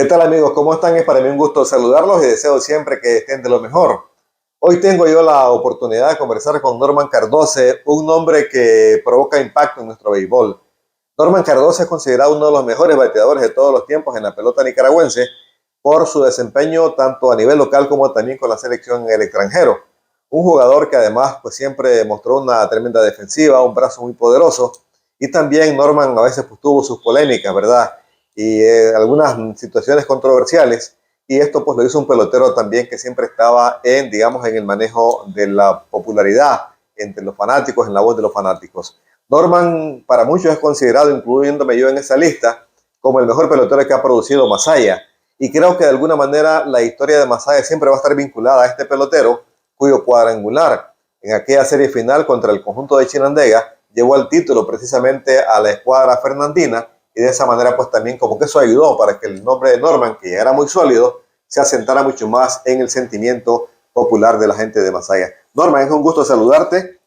¿Qué tal amigos? ¿Cómo están? Es para mí un gusto saludarlos y deseo siempre que estén de lo mejor. Hoy tengo yo la oportunidad de conversar con Norman Cardoce, un hombre que provoca impacto en nuestro béisbol. Norman Cardoce es considerado uno de los mejores bateadores de todos los tiempos en la pelota nicaragüense por su desempeño tanto a nivel local como también con la selección en el extranjero. Un jugador que además pues siempre mostró una tremenda defensiva, un brazo muy poderoso y también Norman a veces pues, tuvo sus polémicas, ¿verdad? Y algunas situaciones controversiales y esto pues lo hizo un pelotero también que siempre estaba en, digamos, en el manejo de la popularidad entre los fanáticos, en la voz de los fanáticos. Norman para muchos es considerado, incluyéndome yo en esa lista, como el mejor pelotero que ha producido Masaya. Y creo que de alguna manera la historia de Masaya siempre va a estar vinculada a este pelotero, cuyo cuadrangular en aquella serie final contra el conjunto de Chinandega llevó el título precisamente a la escuadra fernandina, y de esa manera pues también como que eso ayudó para que el nombre de Norman, que ya era muy sólido, se asentara mucho más en el sentimiento popular de la gente de Masaya. Norman, es un gusto saludarte.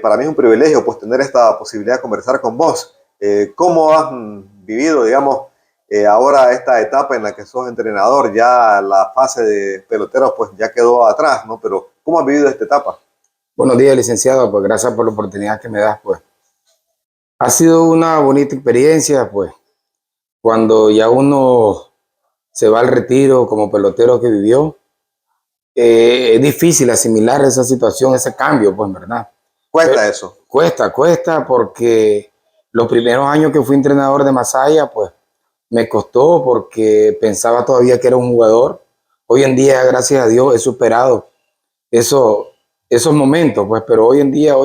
Para mí es un privilegio pues tener esta posibilidad de conversar con vos. ¿Cómo has vivido, digamos, ahora esta etapa en la que sos entrenador? Ya la fase de peloteros pues ya quedó atrás, ¿no? Pero ¿cómo has vivido esta etapa? Buenos días, licenciado. Pues gracias por la oportunidad que me das. Pues ha sido una bonita experiencia. Pues cuando ya uno se va al retiro como pelotero que vivió, es difícil asimilar esa situación, ese cambio, pues, ¿verdad? Pero Cuesta eso. cuesta porque los primeros años que fui entrenador de Masaya, pues me costó porque pensaba todavía que era un jugador. Hoy en día, gracias a Dios, he superado eso, esos momentos, pues, pero hoy en día,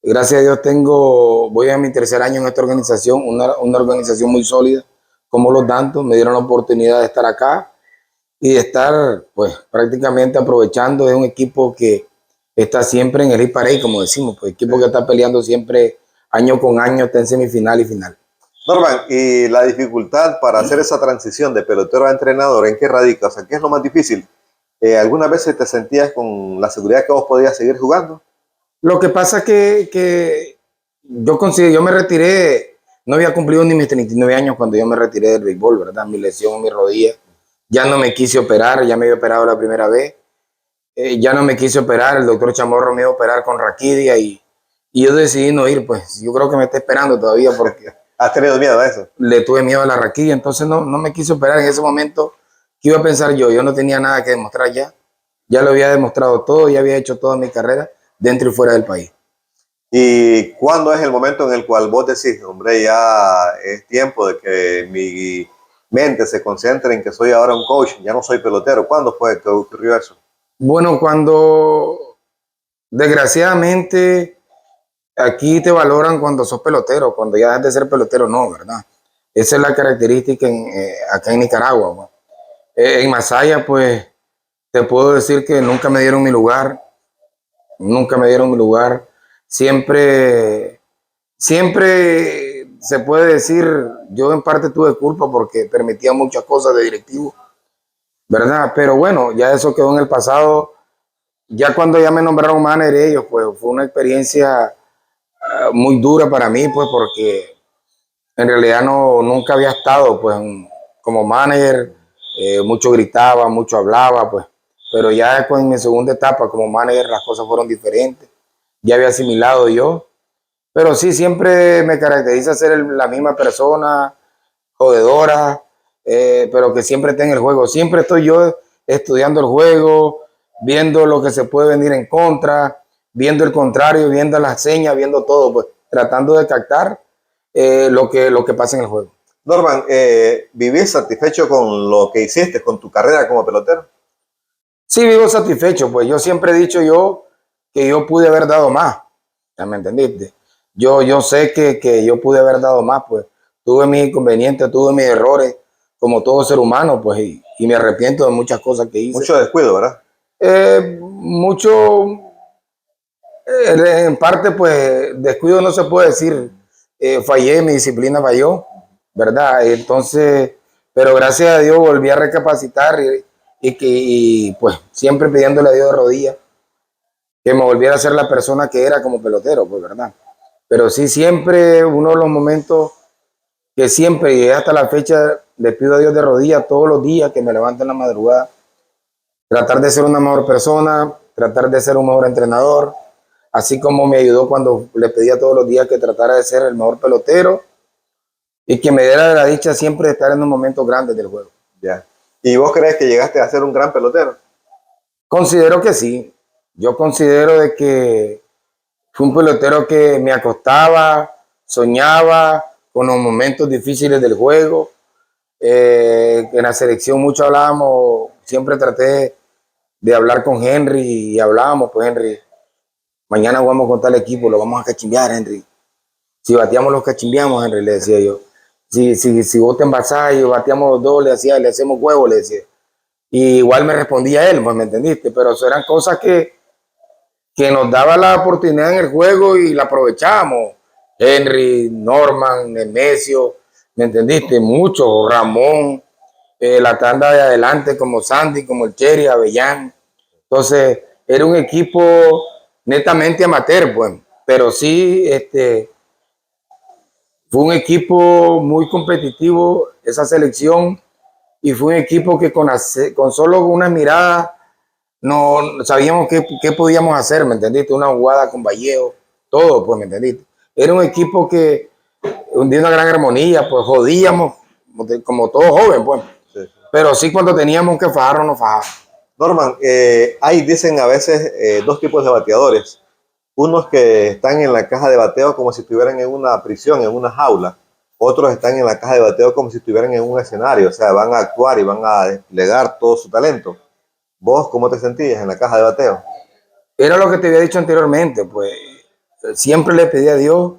gracias a Dios voy a mi tercer año en esta organización, una organización muy sólida, como los Dantos. Me dieron la oportunidad de estar acá y de estar pues prácticamente aprovechando de un equipo que está siempre en el hit parade, como decimos, pues equipo que está peleando siempre año con año, está en semifinal y final. Norman, y la dificultad para hacer esa transición de pelotero a entrenador, ¿en qué radica? O sea, ¿qué es lo más difícil? ¿Algunas veces te sentías con la seguridad que vos podías seguir jugando? Lo que pasa es que yo me retiré, no había cumplido ni mis 39 años cuando yo me retiré del béisbol, ¿verdad? Mi lesión en mi rodilla, ya no me quise operar, ya me había operado la primera vez, ya no me quise operar, el doctor Chamorro me iba a operar con raquidia y yo decidí no ir, pues yo creo que me está esperando todavía porque ¿Has tenido miedo a eso? le tuve miedo a la raquidia, entonces no me quise operar en ese momento. ¿Qué iba a pensar yo? Yo no tenía nada que demostrar ya lo había demostrado todo, ya había hecho toda mi carrera dentro y fuera del país. ¿Y cuándo es el momento en el cual vos decís, hombre, ya es tiempo de que mi mente se concentre en que soy ahora un coach, ya no soy pelotero? ¿Cuándo fue que ocurrió eso? Bueno, cuando desgraciadamente aquí te valoran cuando sos pelotero, cuando ya dejas de ser pelotero, no, ¿verdad? Esa es la característica acá en Nicaragua. Pues. En Masaya, pues, te puedo decir que nunca me dieron mi lugar, nunca me dieron mi lugar. Siempre se puede decir, yo en parte tuve culpa porque permitía muchas cosas de directivo, ¿verdad? Pero bueno, ya eso quedó en el pasado. Ya cuando ya me nombraron manager ellos, pues fue una experiencia muy dura para mí, pues porque en realidad nunca había estado pues como manager, mucho gritaba, mucho hablaba, pues, pero ya después en mi segunda etapa como manager las cosas fueron diferentes, ya había asimilado yo, pero sí, siempre me caracteriza ser la misma persona, jodedora, pero que siempre está en el juego, siempre estoy yo estudiando el juego, viendo lo que se puede venir en contra, viendo el contrario, viendo las señas, viendo todo, pues tratando de captar lo que pasa en el juego. Norman, ¿vivís satisfecho con lo que hiciste, con tu carrera como pelotero? Sí, vivo satisfecho, pues yo siempre he dicho que yo pude haber dado más, ¿ya me entendiste? Yo sé que yo pude haber dado más, pues tuve mis inconvenientes, tuve mis errores, como todo ser humano, pues y me arrepiento de muchas cosas que hice. Mucho descuido, ¿verdad? Mucho, en parte, pues descuido no se puede decir, fallé, mi disciplina falló, ¿verdad? Entonces, pero gracias a Dios volví a recapacitar y pues siempre pidiéndole a Dios de rodillas que me volviera a ser la persona que era como pelotero, pues, ¿verdad? Pero sí, siempre uno de los momentos que siempre y hasta la fecha le pido a Dios de rodillas todos los días que me levanto en la madrugada, tratar de ser una mejor persona, tratar de ser un mejor entrenador, así como me ayudó cuando le pedía todos los días que tratara de ser el mejor pelotero y que me diera la dicha siempre de estar en los momentos grandes del juego. Ya. ¿Y vos crees que llegaste a ser un gran pelotero? Considero que sí. Yo considero de que fue un pelotero que me acostaba, soñaba con los momentos difíciles del juego. En la selección mucho hablábamos, siempre traté de hablar con Henry y hablábamos, pues Henry, mañana jugamos con tal equipo, lo vamos a cachimbear, Henry. Si bateamos, los cachimbeamos, Henry, le decía yo. Si vos te envasás y bateamos dos, le hacemos huevo, le decía. Y igual me respondía él, pues me entendiste, pero eso eran cosas que nos daba la oportunidad en el juego y la aprovechamos. Henry, Norman, Nemesio, ¿me entendiste? Mucho, Ramón, la tanda de adelante como Sandy, como el Cherry, Avellán. Entonces, era un equipo netamente amateur, pues, pero sí, fue un equipo muy competitivo, esa selección, y fue un equipo que con solo una mirada no sabíamos qué podíamos hacer, ¿me entendiste? Una jugada con Vallejo, todo, pues, ¿me entendiste? Era un equipo que de una gran armonía, pues jodíamos como todo joven, pues. Sí. Pero sí cuando teníamos que fajarnos, nos fajábamos. Norman, hay, dicen a veces, dos tipos de bateadores. Unos que están en la caja de bateo como si estuvieran en una prisión, en una jaula. Otros están en la caja de bateo como si estuvieran en un escenario. O sea, van a actuar y van a desplegar todo su talento. ¿Vos cómo te sentías en la caja de bateo? Era lo que te había dicho anteriormente, pues siempre le pedí a Dios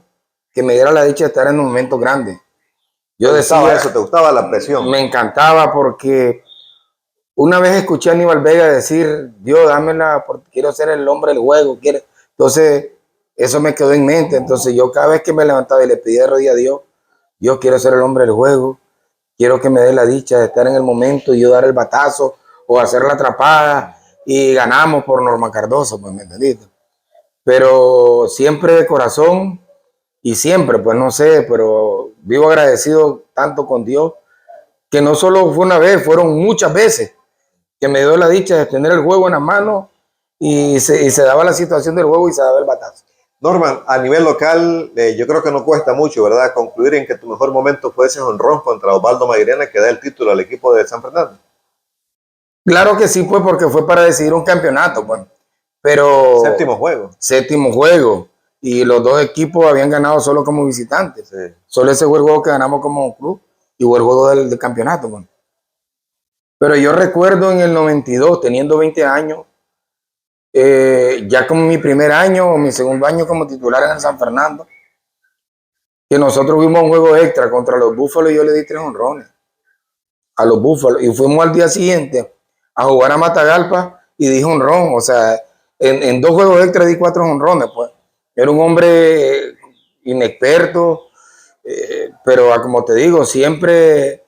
que me diera la dicha de estar en un momento grande. Yo decía eso, ¿te gustaba la presión? Me encantaba porque una vez escuché a Aníbal Vega decir, Dios, dámela porque quiero ser el hombre del juego. Entonces, eso me quedó en mente. Entonces, yo cada vez que me levantaba y le pedía de rodillas a Dios, yo quiero ser el hombre del juego, quiero que me dé la dicha de estar en el momento y yo dar el batazo o hacer la atrapada y ganamos por Norman Cardoso, pues, ¿me entendiste? Pero siempre de corazón y siempre, pues no sé, pero vivo agradecido tanto con Dios que no solo fue una vez, fueron muchas veces que me dio la dicha de tener el juego en la mano y se daba la situación del juego y se daba el batazo. Norman, a nivel local, yo creo que no cuesta mucho, ¿verdad? Concluir en que tu mejor momento fue ese jonrón contra Osvaldo Mairena que da el título al equipo de San Fernando. Claro que sí, pues porque fue para decidir un campeonato, pues. Pero séptimo juego. Séptimo juego. Y los dos equipos habían ganado solo como visitantes. Sí. Solo ese fue el juego que ganamos como club y fue el juego del campeonato, pues. Pero yo recuerdo en el 92, teniendo 20 años, ya como mi primer año o mi segundo año como titular en el San Fernando, que nosotros fuimos a un juego extra contra los Búfalos y yo le di 3 jonrones a los Búfalos. Y fuimos al día siguiente a jugar a Matagalpa y di jonrón. O sea, en 2 juegos extra di 4 jonrones, pues. Era un hombre inexperto, pero como te digo, siempre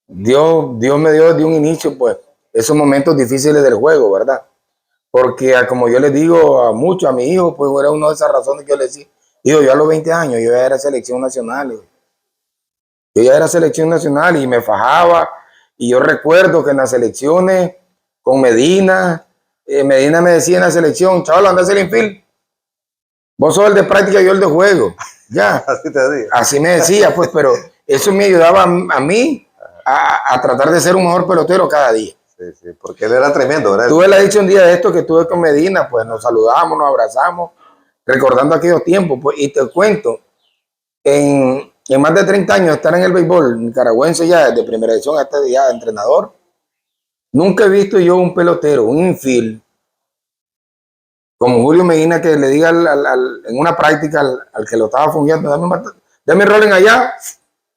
Dios me dio de un inicio, pues, esos momentos difíciles del juego, ¿verdad? Porque como yo les digo a muchos, a mi hijo, pues era una de esas razones que yo le decía. Digo, yo a los 20 años, yo ya era selección nacional. Yo ya era selección nacional y me fajaba. Y yo recuerdo que en las selecciones con Medina, Medina me decía en la selección, chaval, anda a hacer infield. Vos sos el de práctica y yo el de juego. Ya. Así te decía. Así me decía, pues, pero eso me ayudaba a mí a tratar de ser un mejor pelotero cada día. Sí, sí, porque él era tremendo, ¿verdad? Tuve la dicha un día de esto que tuve con Medina, pues nos saludamos, nos abrazamos, recordando aquellos tiempos, pues, y te cuento, en más de 30 años de estar en el béisbol nicaragüense ya, desde primera edición hasta ya de entrenador, nunca he visto yo un pelotero, un infield, como Julio Medina, que le diga en una práctica al que lo estaba fungiendo, dame rolling allá,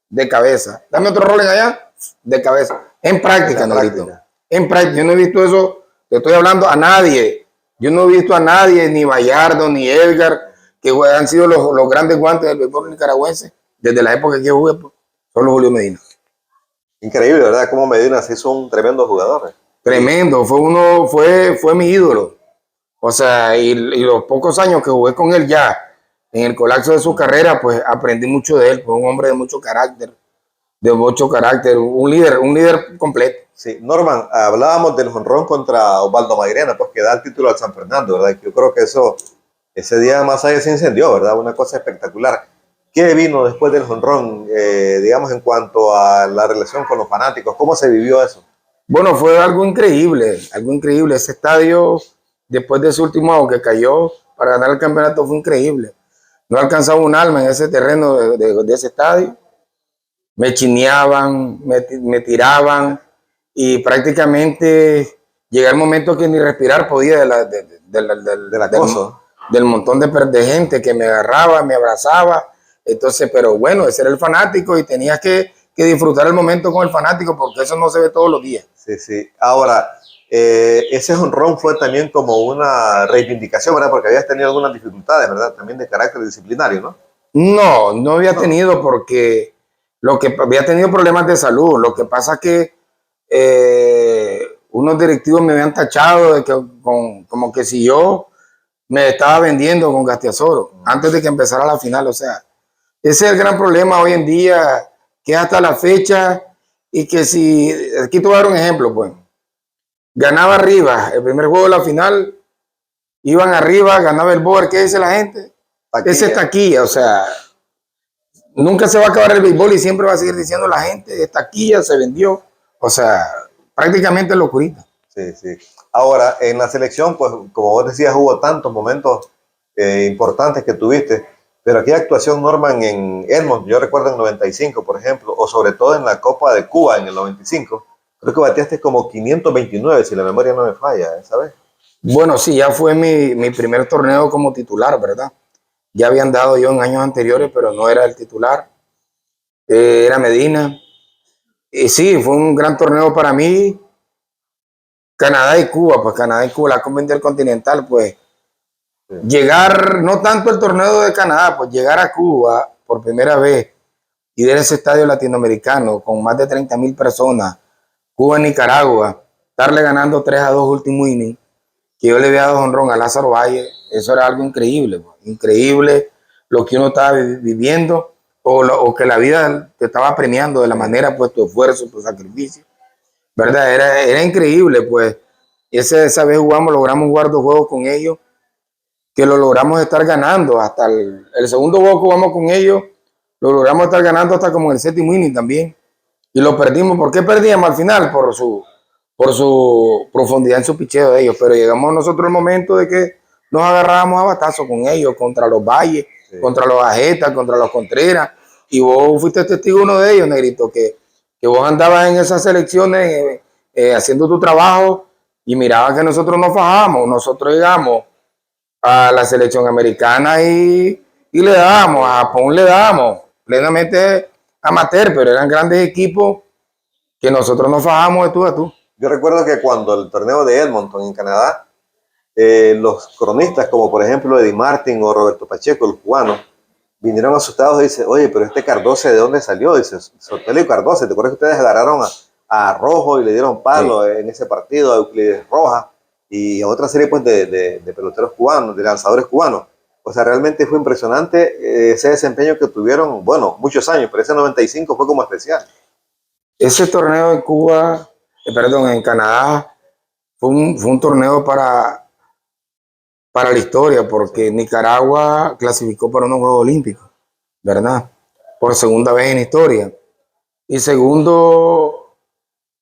de cabeza, dame otro rolling allá, de cabeza, en práctica, Negrito. En práctica, yo no he visto eso, te estoy hablando a nadie, yo no he visto a nadie, ni Bayardo, ni Edgar, que han sido los grandes guantes del béisbol nicaragüense, desde la época que yo jugué, pues, solo Julio Medina. Increíble, ¿verdad? Como Medina se hizo un tremendo jugador. Tremendo, fue mi ídolo. O sea, y los pocos años que jugué con él ya, en el colapso de su carrera, pues aprendí mucho de él, fue un hombre de mucho carácter, de mucho carácter, un líder completo. Sí, Norman, hablábamos del jonrón contra Osvaldo Mairena, pues que da el título al San Fernando, ¿verdad? Yo creo que ese día más allá se incendió, ¿verdad? Una cosa espectacular. ¿Qué vino después del jonrón, digamos, en cuanto a la relación con los fanáticos? ¿Cómo se vivió eso? Bueno, fue algo increíble, algo increíble. Ese estadio, después de ese último out que cayó para ganar el campeonato, fue increíble. No alcanzaba un alma en ese terreno de ese estadio. Me chineaban, me tiraban y prácticamente llega el momento que ni respirar podía Del acoso. del montón de gente que me agarraba, me abrazaba. Entonces, pero bueno, ese era el fanático y tenías que disfrutar el momento con el fanático porque eso no se ve todos los días. Sí, sí. Ahora, ese jonrón fue también como una reivindicación, ¿verdad? Porque habías tenido algunas dificultades, ¿verdad? También de carácter disciplinario, ¿no? No, no había No. tenido porque lo que había tenido problemas de salud. Lo que pasa es que unos directivos me habían tachado de que como que si yo me estaba vendiendo con Gastiazoro antes de que empezara la final. O sea, ese es el gran problema hoy en día, que hasta la fecha y que si, aquí te voy a dar un ejemplo, pues, ganaba arriba el primer juego de la final, iban arriba, ganaba el board, ¿qué dice la gente? Taquilla. Ese es taquilla, o sea, nunca se va a acabar el béisbol y siempre va a seguir diciendo la gente, es taquilla, se vendió, o sea, prácticamente locurita. Sí, sí. Ahora, en la selección, pues, como vos decías, hubo tantos momentos importantes que tuviste, pero aquella actuación, Norman, en Edmond, yo recuerdo en 95, por ejemplo, o sobre todo en la Copa de Cuba en el 95, creo que bateaste como 529, si la memoria no me falla, esa vez. Bueno, sí, ya fue mi primer torneo como titular, ¿verdad? Ya habían dado yo en años anteriores, pero no era el titular, era Medina. Y sí, fue un gran torneo para mí. Canadá y Cuba, pues Canadá y Cuba, la Copa Intercontinental, pues Sí. llegar, no tanto el torneo de Canadá, pues llegar a Cuba por primera vez y ver ese estadio latinoamericano con más de 30,000 personas, Cuba, Nicaragua, estarle ganando 3-2 último inning, que yo le había dado honrón a Lázaro Valle, eso era algo increíble, pues, increíble lo que uno estaba viviendo o que la vida te estaba premiando de la manera, pues tu esfuerzo, tu sacrificio, ¿verdad? Era increíble, pues esa vez logramos jugar 2 juegos con ellos, que lo logramos estar ganando hasta el segundo juego que jugamos con ellos, lo logramos estar ganando hasta como el séptimo inning también. Y lo perdimos. ¿Por qué perdíamos al final? Por su profundidad en su picheo de ellos. Pero llegamos nosotros al momento de que nos agarrábamos a batazo con ellos, contra los Valles, sí, contra los Ajetas, contra los Contreras. Y vos fuiste testigo uno de ellos, Negrito, que vos andabas en esas selecciones haciendo tu trabajo y mirabas que nosotros nos fajábamos. Nosotros llegamos a la selección americana y le damos, a Japón le damos, plenamente amateur, pero eran grandes equipos que nosotros nos fajamos de tú a tú. Yo recuerdo que cuando el torneo de Edmonton en Canadá, los cronistas como por ejemplo Eddie Martin o Roberto Pacheco, los cubanos, vinieron asustados y dicen, oye, pero este Cardoce, ¿de dónde salió? Dice, Sotelio Cardoce, ¿te acuerdas que ustedes agarraron a Rojo y le dieron palo, sí, en ese partido, a Euclides Rojas y a otra serie pues de peloteros cubanos, de lanzadores cubanos? O sea, realmente fue impresionante ese desempeño que tuvieron, bueno, muchos años, pero ese 95 fue como especial. Ese torneo en Cuba, perdón, en Canadá, fue un torneo para la historia, porque Nicaragua clasificó para unos Juegos Olímpicos, ¿verdad? Por segunda vez en historia. Y segundo,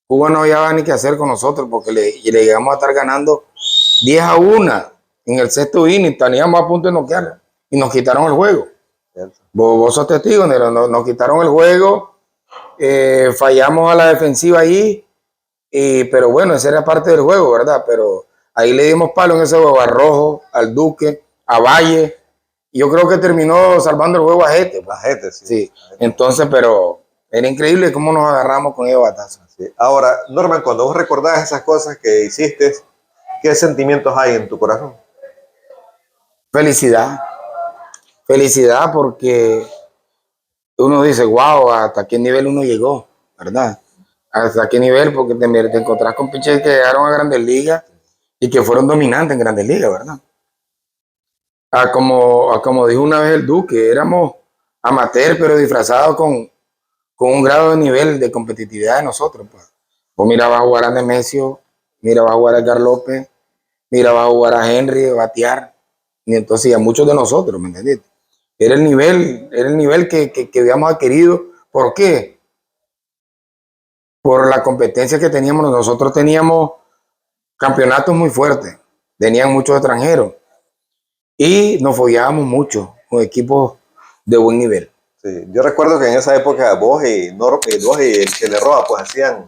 Cuba no había ni qué hacer con nosotros, porque le llegamos a estar ganando 10-1 en el sexto inning, teníamos a punto de noquear y nos quitaron el juego. Vos sos testigo, nos quitaron el juego, fallamos a la defensiva ahí, pero bueno, esa era parte del juego, ¿verdad? Pero ahí le dimos palo en ese juego a Rojo, al Duque, a Valle, y yo creo que terminó salvando el juego a Jete. A Jete, sí. Sí. Entonces, pero era increíble cómo nos agarramos con ellos batazos. Sí. Ahora, Norman, cuando vos recordás esas cosas que hiciste, ¿qué sentimientos hay en tu corazón? Felicidad. Felicidad porque uno dice, wow, hasta qué nivel uno llegó, ¿verdad? Hasta qué nivel, porque te encontrás con pitchers que llegaron a Grandes Ligas y que fueron dominantes en Grandes Ligas, ¿verdad? Como dijo una vez el Duque, éramos amateur, pero disfrazados con con un grado de nivel de competitividad de nosotros. Pues. Vos mirabas a jugar a Nemesio, mirabas a jugar a Edgar López, mirabas a jugar a Henry, a batear, y entonces a muchos de nosotros, ¿me entendiste? Era el nivel que habíamos adquirido. ¿Por qué? Por la competencia que teníamos. Nosotros teníamos campeonatos muy fuertes, tenían muchos extranjeros y nos follábamos mucho con equipos de buen nivel. Sí, yo recuerdo que en esa época vos y el Chele Roa pues hacían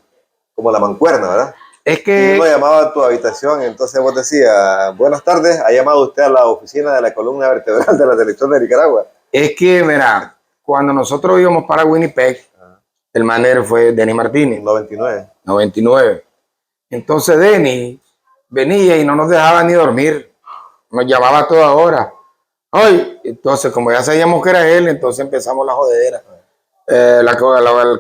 como la mancuerna, ¿verdad? Es Y uno que, llamaba a tu habitación, entonces vos decías, buenas tardes, ha llamado usted a la oficina de la columna vertebral de la selección de Nicaragua. mira, cuando nosotros íbamos para Winnipeg, el manager fue Denny Martínez, 99. 99. Entonces Denny venía y no nos dejaba ni dormir, nos llamaba a toda hora. Ay, entonces como ya sabíamos que era él, entonces empezamos la jodedera. El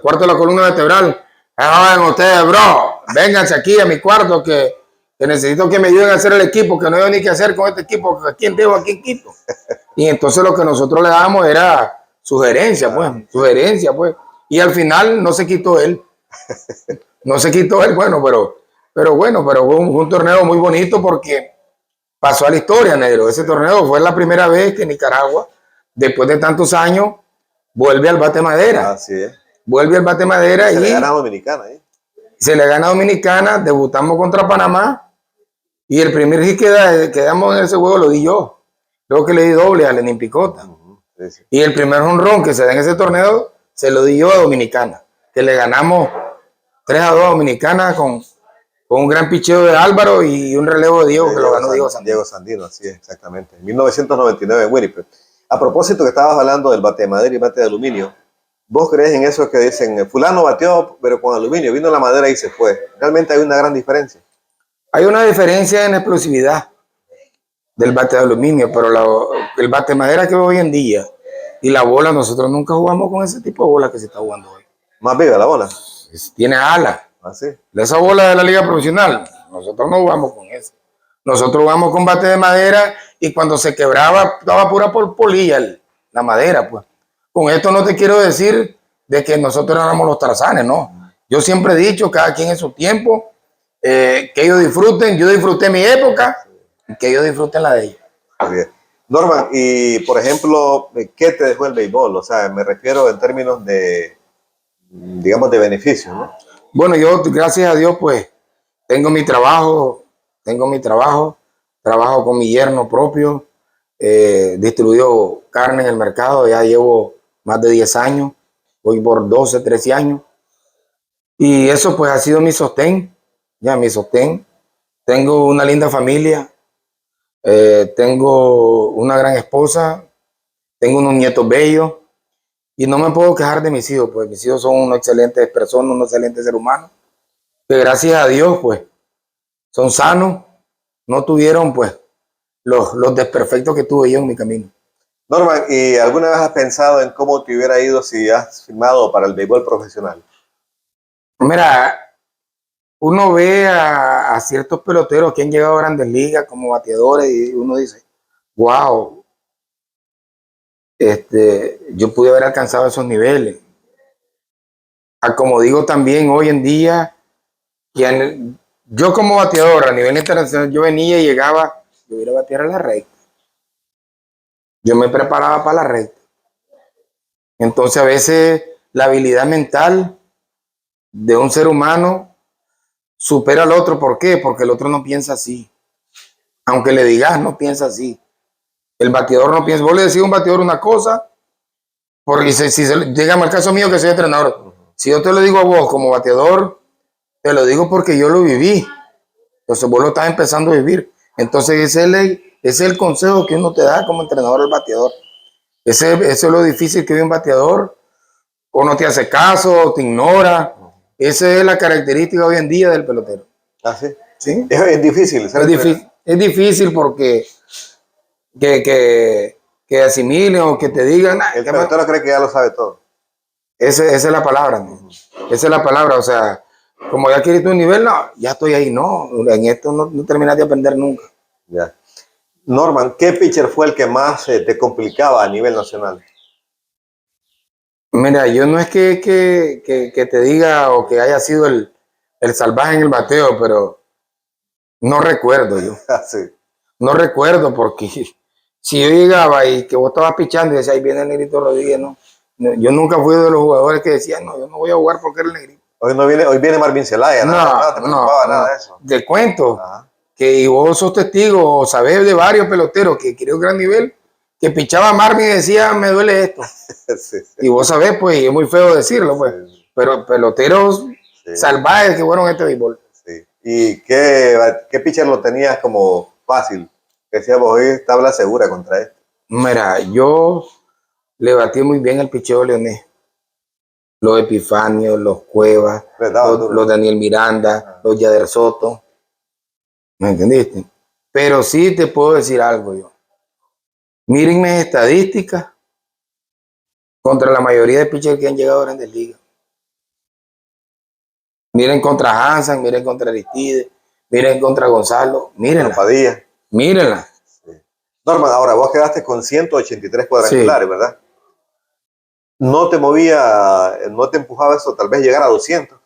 cuarto de la columna vertebral. Joven, ustedes, bro, vénganse aquí a mi cuarto que necesito que me ayuden a hacer el equipo, que no hay ni qué hacer con este equipo, ¿a quién tengo, a quién quito? Y entonces lo que nosotros le dábamos era sugerencia, pues. Y al final no se quitó él. No se quitó él, bueno, pero fue un torneo muy bonito porque pasó a la historia, negro. Ese torneo fue la primera vez que Nicaragua, después de tantos años, vuelve al bate madera. Así es. Vuelve al bate madera Se y le gana a Dominicana, ¿eh? se le gana a Dominicana, debutamos contra Panamá y el primer hit que damos en ese juego lo di yo. Luego que le di doble a Lenín Picota. Sí, sí. Y el primer honrón que se da en ese torneo se lo di yo a Dominicana, que le ganamos 3-2 a Dominicana con un gran picheo de Álvaro y un relevo de Diego que lo ganó Diego Sandino. Diego Sandino, así es, exactamente. En 1999 en Winnipeg. A propósito que estabas hablando del bate de madera y bate de aluminio, ¿vos crees en eso que dicen, fulano bateó pero con aluminio, vino la madera y se fue? Realmente hay una gran diferencia. Hay una diferencia en explosividad del bate de aluminio, pero el bate de madera que hoy en día y la bola, nosotros nunca jugamos con ese tipo de bola que se está jugando hoy. Más viva la bola. Tiene alas. Así. Esa bola de la liga profesional, nosotros no jugamos con eso. Nosotros jugamos con bate de madera y cuando se quebraba, estaba pura polilla la madera, pues. Con esto no te quiero decir de que nosotros éramos los tarzanes, no. Yo siempre he dicho, cada quien en su tiempo, que ellos disfruten. Yo disfruté mi época y que ellos disfruten la de ellos. Bien. Norman, y por ejemplo, ¿qué te dejó el béisbol? O sea, me refiero en términos de, digamos, de beneficios, ¿no? Bueno, yo, gracias a Dios, pues, tengo mi trabajo, trabajo con mi yerno propio, distribuyo carne en el mercado, ya llevo más de 10 años, voy por 12, 13 años, y eso pues ha sido mi sostén, Tengo una linda familia, tengo una gran esposa, tengo unos nietos bellos, y no me puedo quejar de mis hijos, pues mis hijos son unos excelentes personas, unos excelentes seres humanos, que gracias a Dios, pues, son sanos, no tuvieron, pues, los desperfectos que tuve yo en mi camino. Norman, ¿y alguna vez has pensado en cómo te hubiera ido si has firmado para el béisbol profesional? Mira, uno ve a ciertos peloteros que han llegado a grandes ligas como bateadores y uno dice, wow, yo pude haber alcanzado esos niveles. Como digo también hoy en día, yo como bateador a nivel internacional, yo venía y llegaba, yo iba a batear a la recta. Yo me preparaba para la recta. Entonces a veces la habilidad mental de un ser humano supera al otro. ¿Por qué? Porque el otro no piensa así. Aunque le digas, no piensa así. El bateador no piensa. Vos le decís a un bateador una cosa, porque digamos el caso mío que soy entrenador. Si yo te lo digo a vos como bateador, te lo digo porque yo lo viví. Entonces vos lo estás empezando a vivir. Entonces ese es el consejo que uno te da como entrenador al bateador. Eso es lo difícil que vive un bateador. O no te hace caso, o te ignora. Esa es la característica hoy en día del pelotero. ¿Ah, sí? ¿Sí? Es difícil. Es difícil porque que asimilen o que te digan. El pelotero cree que ya lo sabe todo. Esa es la palabra. ¿No? Esa es la palabra. O sea, como ya quieres tu nivel, no, ya estoy ahí. No, en esto no terminas de aprender nunca. Ya. Norman, ¿qué pitcher fue el que más te complicaba a nivel nacional? Mira, yo no es que te diga o que haya sido el salvaje en el bateo, pero no recuerdo yo. Sí. No recuerdo porque si yo llegaba y que vos estabas pichando y decía, ahí viene el Negrito Rodríguez, no. Yo nunca fui de los jugadores que decían, no, yo no voy a jugar porque era el Negrito. Hoy viene Marvin Zelaya, nada te preocupaba nada de eso. Te cuento Ajá. que vos sos testigo o sabés de varios peloteros que quería un gran nivel, que pichaba Marvin y decía, me duele esto. Sí. Y vos sabés, pues, y es muy feo decirlo, pues, Sí. pero peloteros salvajes que fueron este béisbol. Sí. ¿Y qué pitcher lo tenías como fácil? Que decíamos, hoy tabla segura contra él. Mira, yo le batí muy bien al picheo leonés. Los Epifanio, los Cuevas, los Daniel Miranda, los Yader Soto. ¿Me entendiste? Pero sí te puedo decir algo yo. Miren mis estadísticas contra la mayoría de pitchers que han llegado a Grandes Ligas. Miren contra Hansen, miren contra Aristide, miren contra Gonzalo, mírenla. Padilla. Mírenla. Sí. Norman, ahora vos quedaste con 183 cuadrangulares, sí, ¿verdad? No te movía, no te empujaba eso, tal vez llegar a 200.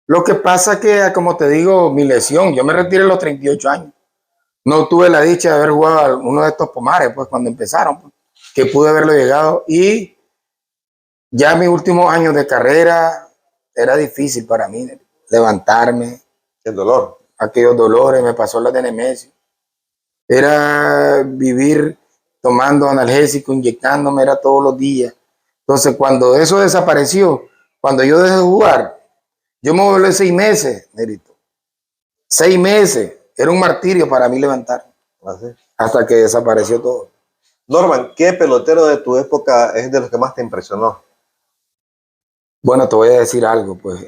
Lo que pasa que, como te digo, mi lesión, yo me retiré a los 38 años. No tuve la dicha de haber jugado uno de estos pomares, pues, cuando empezaron, pues, que pude haberlo llegado. Y ya mis últimos años de carrera era difícil para mí levantarme. El dolor. Aquellos dolores, me pasó la de Nemesio. Era vivir tomando analgésico, inyectándome, era todos los días. Entonces, cuando eso desapareció, cuando yo dejé de jugar, yo me volví 6 meses, Nerito. 6 meses. Era un martirio para mí levantar. ¿Así? Hasta que desapareció todo. Norman, ¿qué pelotero de tu época es de los que más te impresionó? Bueno, te voy a decir algo, pues.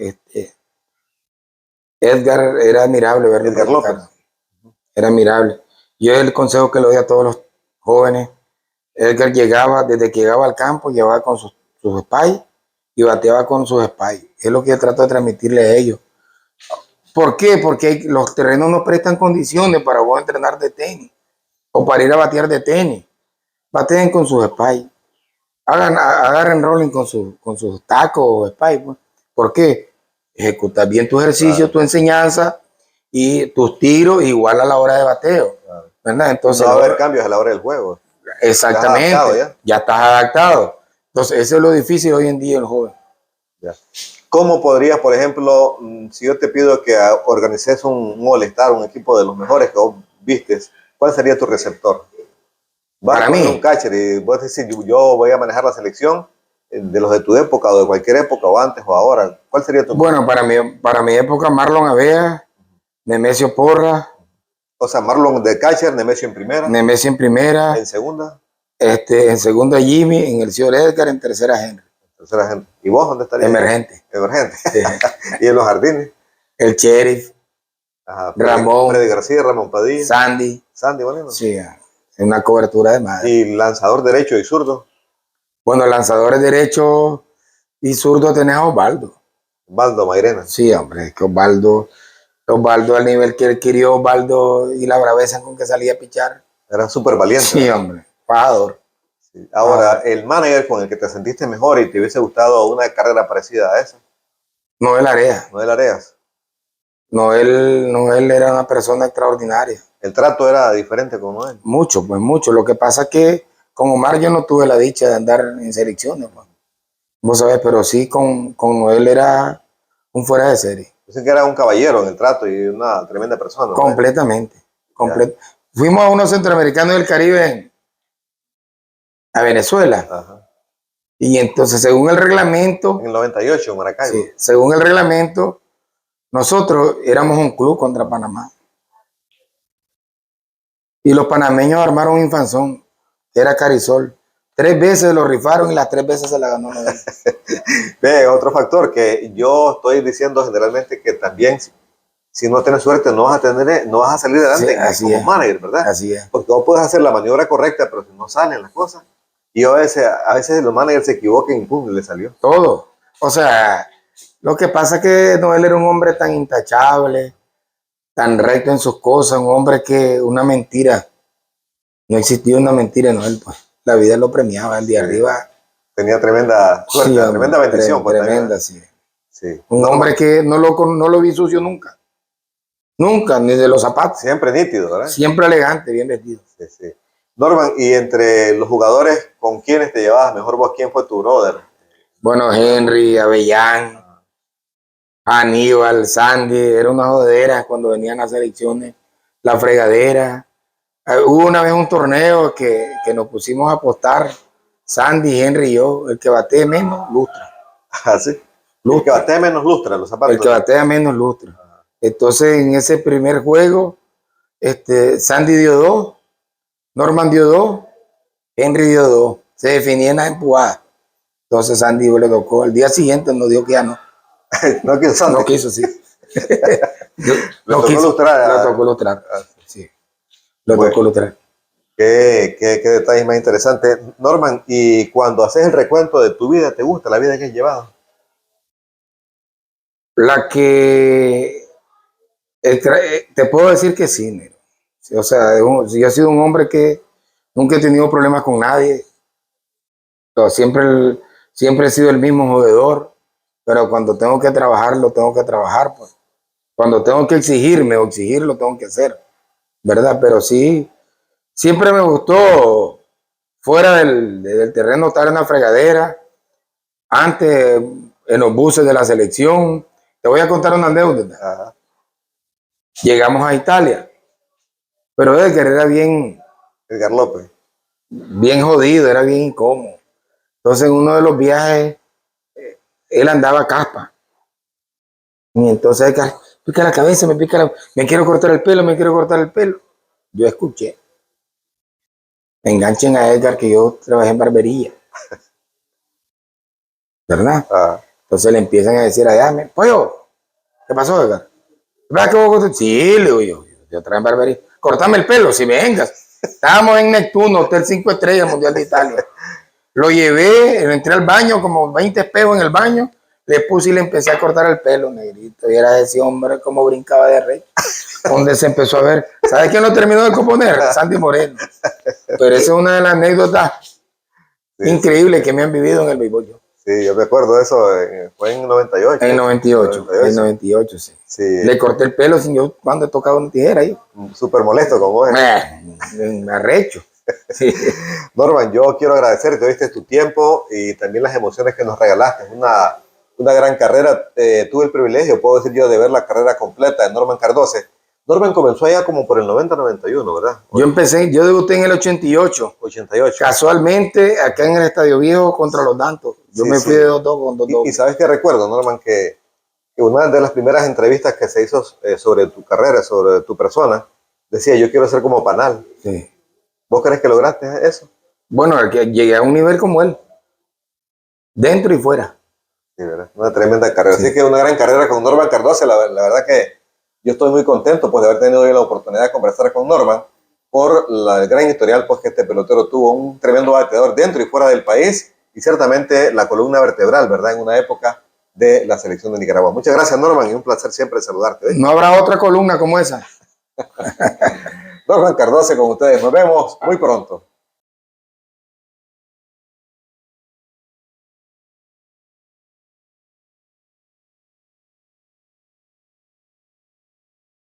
Edgar era admirable verlo. Edgar López. Era admirable. Yo el consejo que le doy a todos los jóvenes, Edgar llegaba, desde que llegaba al campo, llevaba con sus spies y bateaba con sus spies. Es lo que yo trato de transmitirle a ellos. ¿Por qué? Porque los terrenos no prestan condiciones para vos entrenar de tenis o para ir a batear de tenis. Bateen con sus spies. Agarren rolling con sus tacos o spies. Pues. ¿Por qué? Ejecutar bien tu ejercicio, claro, tu enseñanza y tus tiros igual a la hora de bateo. Claro. ¿Verdad? Entonces, no va a haber cambios a la hora del juego. Exactamente. Ya estás adaptado. Entonces, eso es lo difícil hoy en día el joven. Ya. ¿Cómo podrías, por ejemplo, si yo te pido que organices un All-Star, un equipo de los mejores que vos vistes, ¿cuál sería tu receptor? Vas para a poner un catcher y vos decís, yo voy a manejar la selección de los de tu época o de cualquier época o antes o ahora. ¿Cuál sería tu? Bueno, para mi época, Marlon Avea, Nemesio Porras. O sea, Marlon de catcher, Nemesio en primera. Nemesio en primera. En segunda. En segunda Jimmy, en el señor Edgar, en tercera Henry. Tercera Henry. ¿Y vos dónde estarías? Emergente. Emergente. Sí. ¿Y en los jardines? El Sheriff. Ajá, Ramón. Freddy García, Ramón Padilla. Sandy. Sandy, bueno. Sí, en una cobertura de madre. ¿Y lanzador derecho y zurdo? Bueno, lanzadores derecho y zurdo tenés a Osvaldo. Osvaldo Mairena. Sí, hombre, es que Osvaldo al nivel que adquirió Osvaldo y la braveza con que salía a pichar. Era súper valiente. Sí, ¿verdad? Hombre, pajador. Sí. Ahora, el manager con el que te sentiste mejor y te hubiese gustado una carrera parecida a esa. Noel Areas. Noel Areas. Noel era una persona extraordinaria. ¿El trato era diferente con Noel? Mucho, pues mucho. Lo que pasa es que con Omar yo no tuve la dicha de andar en selecciones, pues. Vos sabés, pero sí con Noel era un fuera de serie. Dicen que era un caballero en el trato y una tremenda persona. Completamente. Fuimos a unos centroamericanos del Caribe a Venezuela. Ajá. Y entonces, según el reglamento... En el 98, en Maracaibo. Sí, según el reglamento, nosotros éramos un club contra Panamá. Y los panameños armaron un infanzón, que era Carisol. 3 veces lo rifaron y las 3 veces se la ganó Noel. Ve, otro factor que yo estoy diciendo generalmente que también, si no tienes suerte, no vas a salir adelante, sí, como manager, ¿verdad? Así es. Porque vos puedes hacer la maniobra correcta, pero si no salen las cosas. Y a veces los managers se equivocan y pum, le salió. Todo. O sea, lo que pasa es que Noel era un hombre tan intachable, tan recto en sus cosas, un hombre que una mentira, no existía una mentira en Noel, pues. La vida lo premiaba, el de arriba Tenía tremenda suerte, Sí, tremenda bendición. Pues, tremenda, también. sí. Sí. Un hombre que no lo vi sucio nunca. Nunca, ni de los zapatos. Siempre nítido, ¿verdad? Siempre elegante, bien vestido. Sí, sí. Norman, y entre los jugadores con quienes te llevabas mejor vos, ¿quién fue tu brother? Bueno, Henry, Avellán, Aníbal, Sandy, era una jodedera cuando venían las selecciones, la fregadera. Hubo una vez un torneo que nos pusimos a apostar, Sandy, Henry y yo, el que bate menos, lustra. Así. El que batea menos lustra los zapatos. El que batea menos lustra. Entonces, en ese primer juego, Sandy dio 2, Norman dio 2, Henry dio 2. Se definían las empujadas. Entonces, Sandy le tocó. Al día siguiente nos dio que ya no. No quiso Sandy. No quiso, sí. Lo tocó lustrar. Lo tocó lustrar. Sí. Lo tocó lustrar. Qué detalles más interesantes. Norman, y cuando haces el recuento de tu vida, ¿te gusta la vida que has llevado? La que te puedo decir que sí, Nero. O sea, yo he sido un hombre que nunca he tenido problemas con nadie. Siempre he sido el mismo jodedor, pero cuando tengo que trabajar, lo tengo que trabajar. Pues. Cuando tengo que exigirme o exigir, lo tengo que hacer, ¿verdad? Pero sí, siempre me gustó fuera del terreno estar en la fregadera, antes en los buses de la selección. Te voy a contar una anécdota. Ajá. Llegamos a Italia, pero Edgar era Edgar López. bien jodido, era bien incómodo. Entonces en uno de los viajes, él andaba caspa. Y entonces Edgar, pica la cabeza, me quiero cortar el pelo, me quiero cortar el pelo. Yo escuché, enganchen a Edgar que yo trabajé en barbería. ¿Verdad? Ajá. Entonces le empiezan a decir allá, pollo, ¿qué pasó, Edgar? ¿Verdad que vos? Sí, le digo yo trabajé en barbería. Cortame el pelo, si vengas. Estábamos en Neptuno, Hotel 5 Estrellas, Mundial de Italia. Lo llevé, entré al baño, como 20 espejos en el baño, le puse y le empecé a cortar el pelo, negrito. Y era ese hombre como brincaba de rey. Donde se empezó a ver. ¿Sabes quién lo terminó de componer? Sandy Moreno. Pero esa es una de las anécdotas increíbles que me han vivido en el béisbol. Sí, yo me acuerdo de eso, fue en 98. En el 98, en 98, sí. Le corté el pelo sin yo cuando he tocado una tijera. Súper molesto con vos. Me arrecho. Sí. Norman, yo quiero agradecerte, viste tu tiempo y también las emociones que nos regalaste. Una gran carrera. Tuve el privilegio, puedo decir yo, de ver la carrera completa de Norman Cardose. Norman comenzó allá como por el 90-91, ¿verdad? Yo debuté en el 88. 88. Casualmente, acá en el Estadio Viejo contra los Dantos. Yo me fui de 2-2 con 2-2. Y sabes qué recuerdo, Norman, que una de las primeras entrevistas que se hizo sobre tu carrera, sobre tu persona, decía, yo quiero ser como Panal. Sí. ¿Vos crees que lograste eso? Bueno, que llegué a un nivel como él. Dentro y fuera. Sí, ¿verdad? Una tremenda carrera. Sí. Así que una gran carrera con Norman Cardose. La verdad que yo estoy muy contento pues, de haber tenido hoy la oportunidad de conversar con Norman por el gran historial pues, que este pelotero tuvo. Un tremendo bateador dentro y fuera del país y ciertamente la columna vertebral, ¿verdad? En una época de la selección de Nicaragua. Muchas gracias, Norman, y un placer siempre saludarte. No habrá otra columna como esa. Norman Cardose con ustedes. Nos vemos muy pronto.